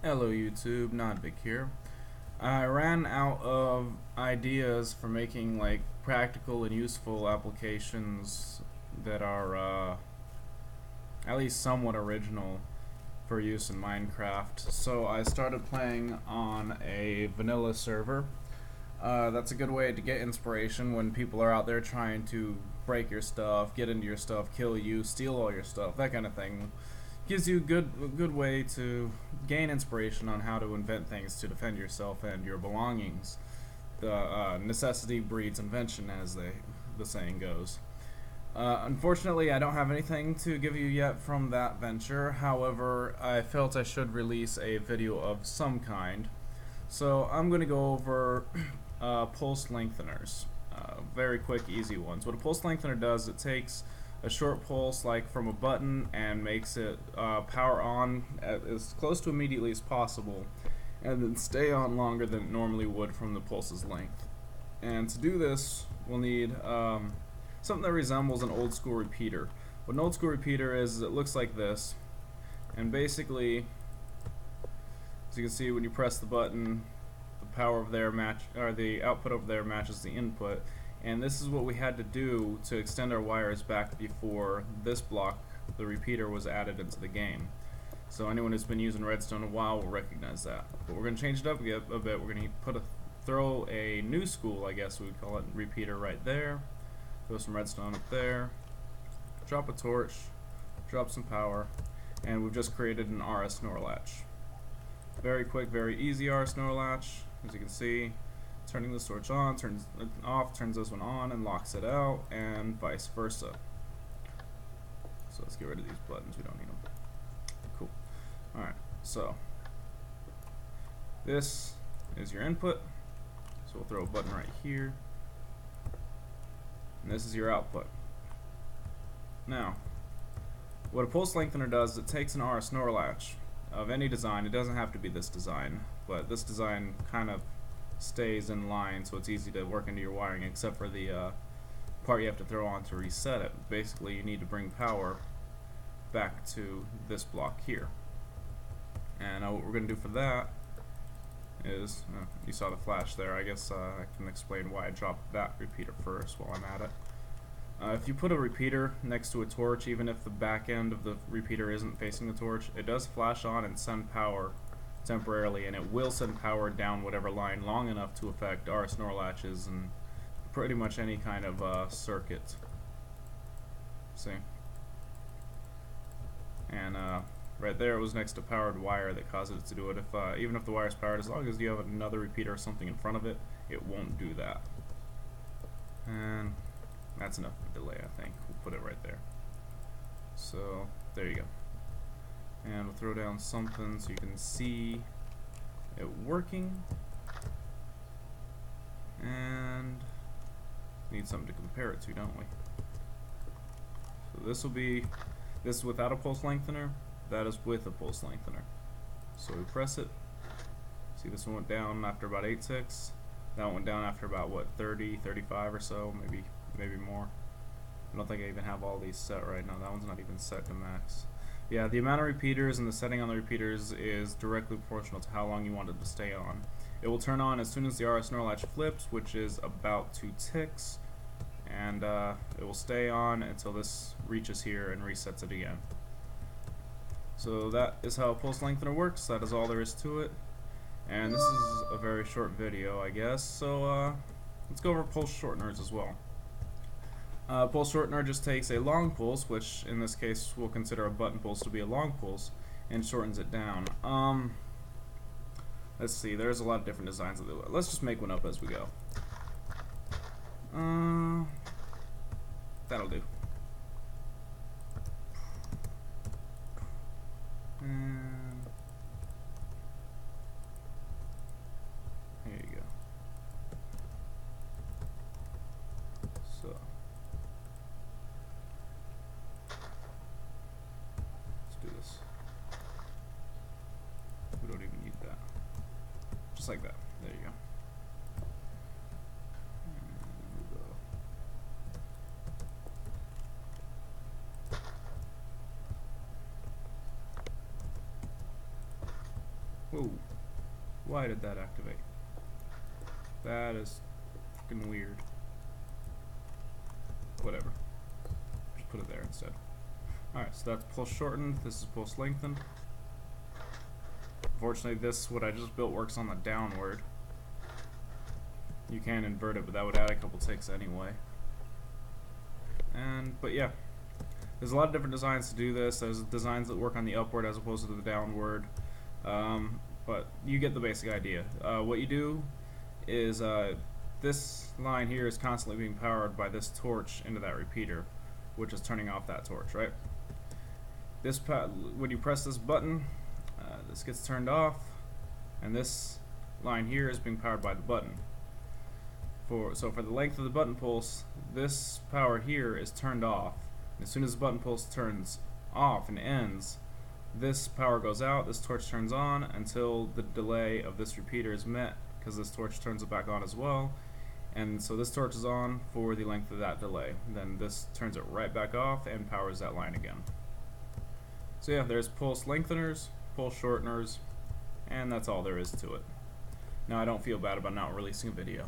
Hello YouTube, Nodvik here. I ran out of ideas for making like practical and useful applications that are at least somewhat original for use in Minecraft. So I started playing on a vanilla server. That's a good way to get inspiration when people are out there trying to break your stuff, get into your stuff, kill you, steal all your stuff, that kind of thing. Gives you a good way to gain inspiration on how to invent things to defend yourself and your belongings. The necessity breeds invention, as the saying goes. Unfortunately, I don't have anything to give you yet from that venture. However, I felt I should release a video of some kind. So I'm going to go over pulse lengtheners. Very quick, easy ones. What a pulse lengthener does, it takes a short pulse like from a button and makes it power on as close to immediately as possible, and then stay on longer than it normally would from the pulse's length. And to do this, we'll need something that resembles an old school repeater. What an old school repeater is it looks like this, and basically, as you can see, when you press the button, the power of there the output over there matches the input. And this is what we had to do to extend our wires back before this block, the repeater, was added into the game. So anyone who's been using Redstone a while will recognize that. But we're going to change it up a bit. We're going to throw a new school, I guess we would call it, repeater right there. Throw some redstone up there. Drop a torch. Drop some power. And we've just created an RS NOR latch. Very quick, very easy RS NOR latch. As you can see, turning this torch on, turns it off, turns this one on, and locks it out, and vice versa. So let's get rid of these buttons, we don't need them. Cool. Alright, so this is your input, so we'll throw a button right here, and this is your output. Now, what a pulse lengthener does, it takes an RS NOR latch of any design. It doesn't have to be this design, but this design kind of stays in line, so it's easy to work into your wiring, except for the part you have to throw on to reset it. Basically, you need to bring power back to this block here. And what we're going to do for that is, you saw the flash there, I guess I can explain why I dropped that repeater first while I'm at it. If you put a repeater next to a torch, even if the back end of the repeater isn't facing the torch, it does flash on and send power temporarily, and it will send power down whatever line long enough to affect RS NOR latches and pretty much any kind of circuit. See? And right there it was next to powered wire that caused it to do it. If even if the wire's powered, as long as you have another repeater or something in front of it, it won't do that. And that's enough of a delay, I think. We'll put it right there. So there you go. And we'll throw down something so you can see it working. And need something to compare it to, don't we? So this is without a pulse lengthener, that is with a pulse lengthener. So we press it. See, this one went down after about 8 ticks. That one went down after about, what, 30, 35 or so, maybe more. I don't think I even have all these set right now. That one's not even set to max. Yeah, the amount of repeaters and the setting on the repeaters is directly proportional to how long you want it to stay on. It will turn on as soon as the RS NOR latch flips, which is about 2 ticks, and it will stay on until this reaches here and resets it again. So that is how a pulse lengthener works. That is all there is to it. And this is a very short video, I guess, so let's go over pulse shorteners as well. Pulse shortener just takes a long pulse, which in this case we'll consider a button pulse to be a long pulse, and shortens it down. Let's see, there's a lot of different designs of it. Let's just make one up as we go. That'll do. And here you go. So this. We don't even need that. Just like that. There you go. Whoa. Why did that activate? That is fucking weird. Whatever. Just put it there instead. Alright, so that's pulse shortened. This is pulse lengthened. Unfortunately, this, what I just built, works on the downward. You can invert it, but that would add a couple ticks anyway. But yeah. There's a lot of different designs to do this. There's designs that work on the upward as opposed to the downward. But you get the basic idea. What you do is this line here is constantly being powered by this torch into that repeater, which is turning off that torch, right? This when you press this button, this gets turned off, and this line here is being powered by the button. So for the length of the button pulse, this power here is turned off. As soon as the button pulse turns off and ends, this power goes out, this torch turns on until the delay of this repeater is met, because this torch turns it back on as well. And so this torch is on for the length of that delay. Then this turns it right back off and powers that line again. So yeah, there's pulse lengtheners, pulse shorteners, and that's all there is to it. Now I don't feel bad about not releasing a video.